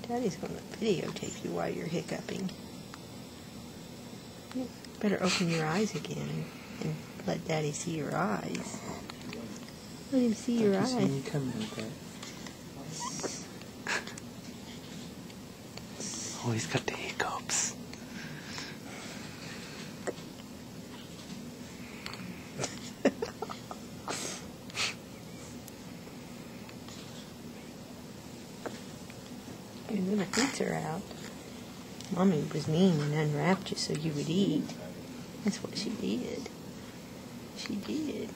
Daddy's going to videotape you while you're hiccuping. You better open your eyes again and let Daddy see your eyes. Let him see your eyes. You come in, Dad. Oh, he's got the hiccups. Your little feet are out. Mommy was mean and unwrapped you so you would eat. That's what she did. She did.